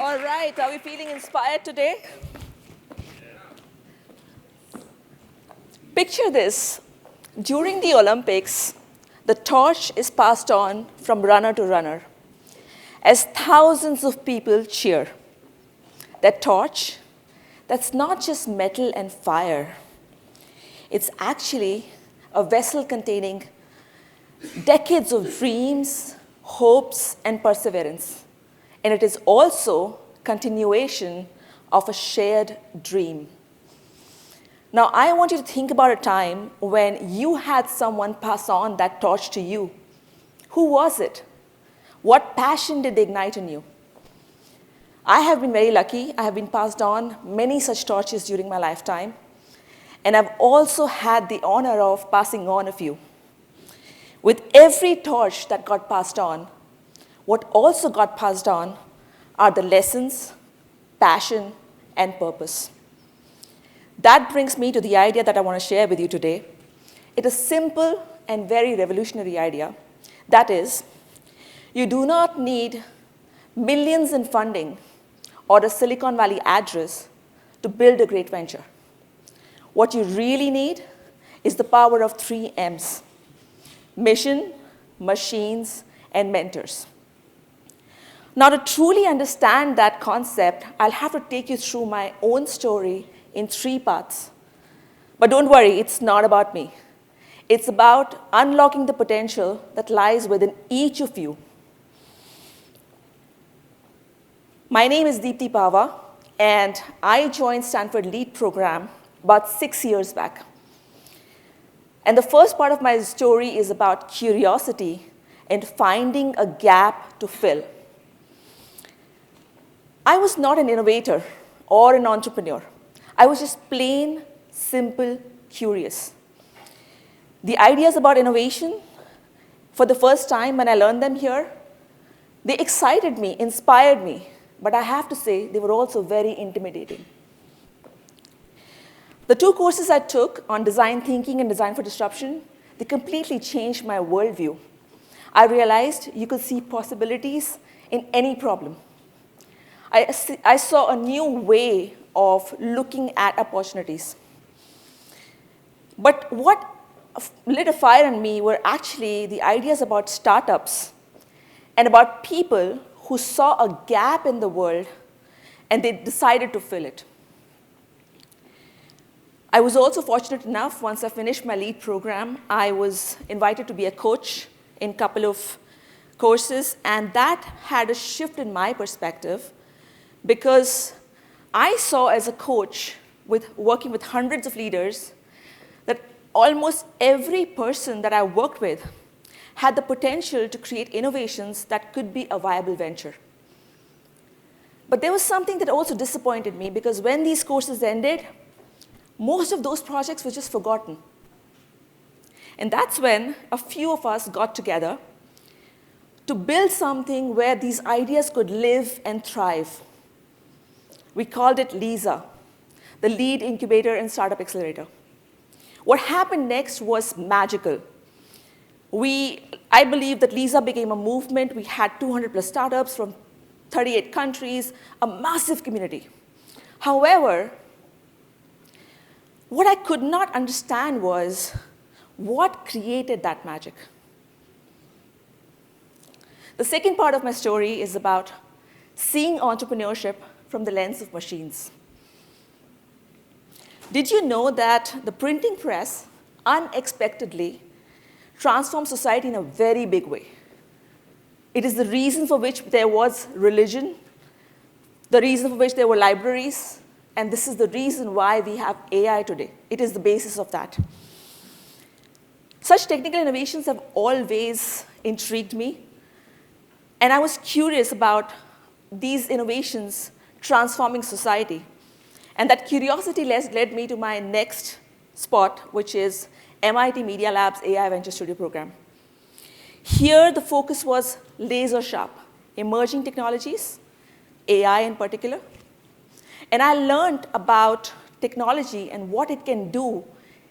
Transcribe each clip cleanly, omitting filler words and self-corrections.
All right, are we feeling inspired today? Picture this. During the Olympics, the torch is passed on from runner to runner as thousands of people cheer. That torch, that's not just metal and fire. It's actually a vessel containing decades of dreams, hopes, and perseverance. And it is also continuation of a shared dream. Now, I want you to think about a time when you had someone pass on that torch to you. Who was it? What passion did they ignite in you? I have been very lucky. I have been passed on many such torches during my lifetime. And I've also had the honor of passing on a few. With every torch that got passed on, what also got passed on are the lessons, passion, and purpose. That brings me to the idea that I want to share with you today. It is a simple and very revolutionary idea. That is, you do not need millions in funding or a Silicon Valley address to build a great venture. What you really need is the power of 3 M's: mission, machines, and mentors. Now, to truly understand that concept, I'll have to take you through my own story in 3 parts. But don't worry, it's not about me. It's about unlocking the potential that lies within each of you. My name is Deepti Pahwa, and I joined Stanford LEAD program about 6 years back. And the first part of my story is about curiosity and finding a gap to fill. I was not an innovator or an entrepreneur. I was just plain, simple, curious. The ideas about innovation, for the first time when I learned them here, they excited me, inspired me, but I have to say they were also very intimidating. The 2 courses I took on design thinking and design for disruption, they completely changed my worldview. I realized you could see possibilities in any problem. I saw a new way of looking at opportunities. But what lit a fire in me were actually the ideas about startups and about people who saw a gap in the world and they decided to fill it. I was also fortunate enough, once I finished my LEAD program, I was invited to be a coach in a couple of courses, and that had a shift in my perspective because I saw as a coach, working with hundreds of leaders, that almost every person that I worked with had the potential to create innovations that could be a viable venture. But there was something that also disappointed me because when these courses ended, most of those projects were just forgotten. And that's when a few of us got together to build something where these ideas could live and thrive. We called it LISA, the Lead Incubator and Startup Accelerator. What happened next was magical. I believe that LISA became a movement. We had 200 plus startups from 38 countries, a massive community. However, what I could not understand was what created that magic. The second part of my story is about seeing entrepreneurship from the lens of machines. Did you know that the printing press unexpectedly transformed society in a very big way? It is the reason for which there was religion, the reason for which there were libraries, and this is the reason why we have AI today. It is the basis of that. Such technical innovations have always intrigued me, and I was curious about these innovations transforming society. And that curiosity led me to my next spot, which is MIT Media Lab's AI Venture Studio program. Here, the focus was laser sharp, emerging technologies, AI in particular. And I learned about technology and what it can do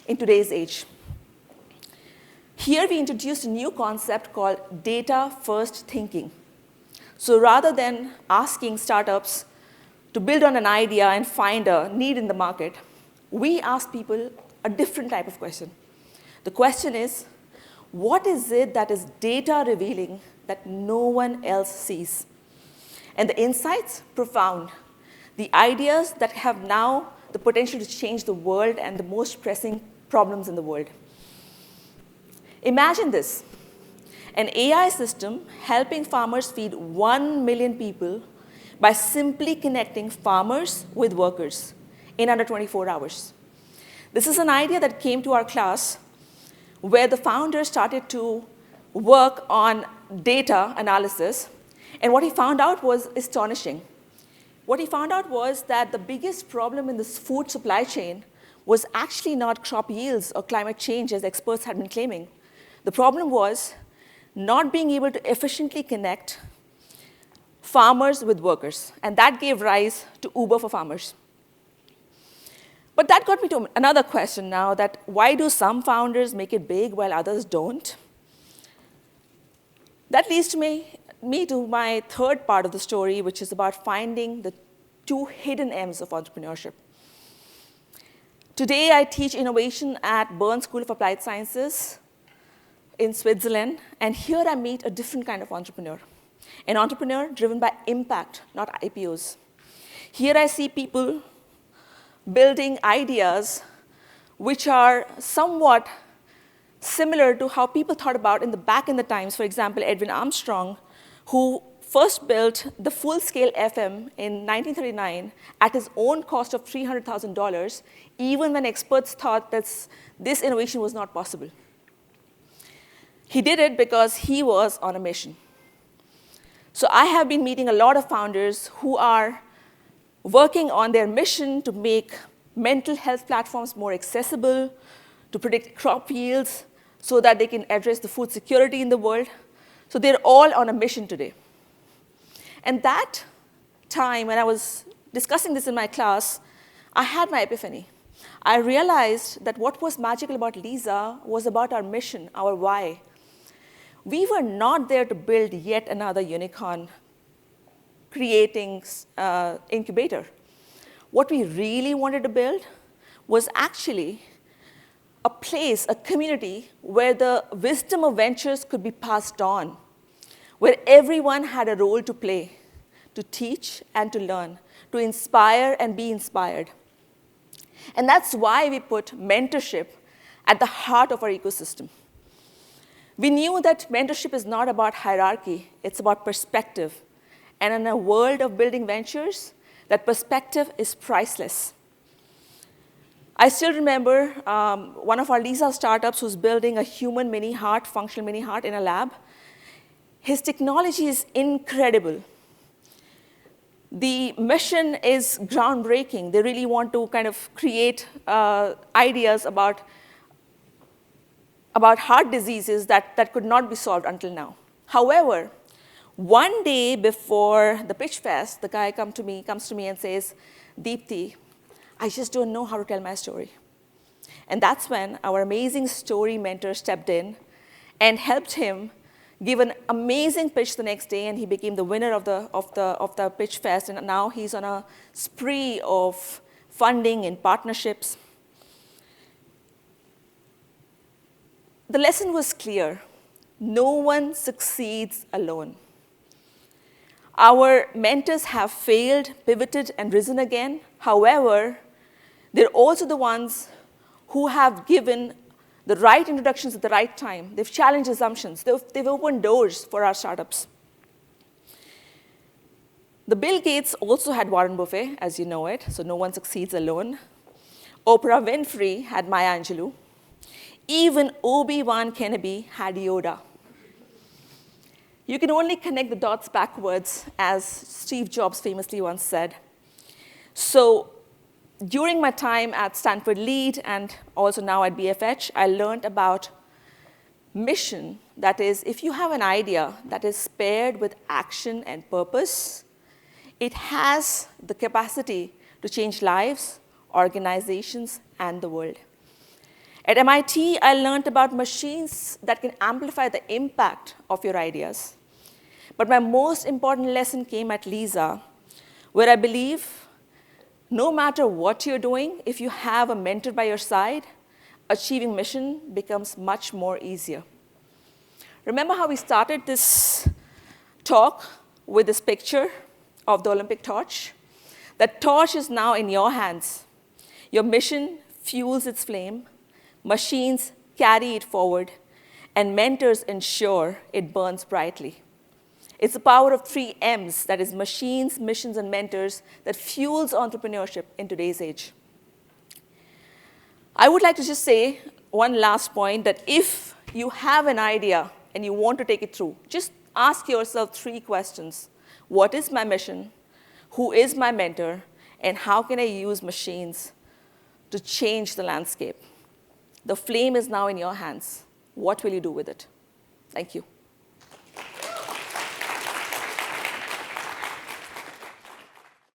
in today's age. Here, we introduced a new concept called data-first thinking. So rather than asking startups to build on an idea and find a need in the market, we ask people a different type of question. The question is, what is it that is data revealing that no one else sees? And the insights, profound. The ideas that have now the potential to change the world and the most pressing problems in the world. Imagine this, an AI system helping farmers feed 1 million people by simply connecting farmers with workers in under 24 hours. This is an idea that came to our class where the founder started to work on data analysis, and what he found out was astonishing. What he found out was that the biggest problem in this food supply chain was actually not crop yields or climate change, as experts had been claiming. The problem was not being able to efficiently connect farmers with workers, and that gave rise to Uber for farmers. But that got me to another question now, that why do some founders make it big while others don't? That leads to me to my third part of the story, which is about finding the two hidden M's of entrepreneurship. Today, I teach innovation at Bern School of Applied Sciences in Switzerland, and here I meet a different kind of entrepreneur, an entrepreneur driven by impact, not IPOs. Here I see people building ideas which are somewhat similar to how people thought about back in the times. For example, Edwin Armstrong, who first built the full-scale FM in 1939 at his own cost of $300,000, even when experts thought that this innovation was not possible. He did it because he was on a mission. So I have been meeting a lot of founders who are working on their mission to make mental health platforms more accessible, to predict crop yields so that they can address the food security in the world. So they're all on a mission today. And that time, when I was discussing this in my class, I had my epiphany. I realized that what was magical about Lisa was about our mission, our why. We were not there to build yet another unicorn creating incubator. What we really wanted to build was actually a place, a community, where the wisdom of ventures could be passed on, where everyone had a role to play, to teach and to learn, to inspire and be inspired. And that's why we put mentorship at the heart of our ecosystem. We knew that mentorship is not about hierarchy, it's about perspective. And in a world of building ventures, that perspective is priceless. I still remember one of our Lisa startups who's building a human mini heart, functional mini heart in a lab. His technology is incredible. The mission is groundbreaking. They really want to kind of create ideas about heart diseases that could not be solved until now. However, one day before the pitch fest, the guy comes to me and says, Deepti, I just don't know how to tell my story. And that's when our amazing story mentor stepped in and helped him give an amazing pitch the next day, and he became the winner of the pitch fest. And now he's on a spree of funding and partnerships. The lesson was clear. No one succeeds alone. Our mentors have failed, pivoted, and risen again. However, they're also the ones who have given the right introductions at the right time. They've challenged assumptions. They've opened doors for our startups. The Bill Gates also had Warren Buffett, as you know it, so no one succeeds alone. Oprah Winfrey had Maya Angelou. Even Obi-Wan Kenobi had Yoda. You can only connect the dots backwards, as Steve Jobs famously once said. So during my time at Stanford Lead and also now at BFH, I learned about mission. That is, if you have an idea that is paired with action and purpose, it has the capacity to change lives, organizations, and the world. At MIT, I learned about machines that can amplify the impact of your ideas. But my most important lesson came at Lisa, where I believe no matter what you're doing, if you have a mentor by your side, achieving mission becomes much more easier. Remember how we started this talk with this picture of the Olympic torch? That torch is now in your hands. Your mission fuels its flame, machines carry it forward, and mentors ensure it burns brightly. It's the power of 3 M's, that is machines, missions, and mentors, that fuels entrepreneurship in today's age. I would like to just say one last point, that if you have an idea and you want to take it through, just ask yourself 3 questions. What is my mission? Who is my mentor? And how can I use machines to change the landscape? The flame is now in your hands. What will you do with it? Thank you.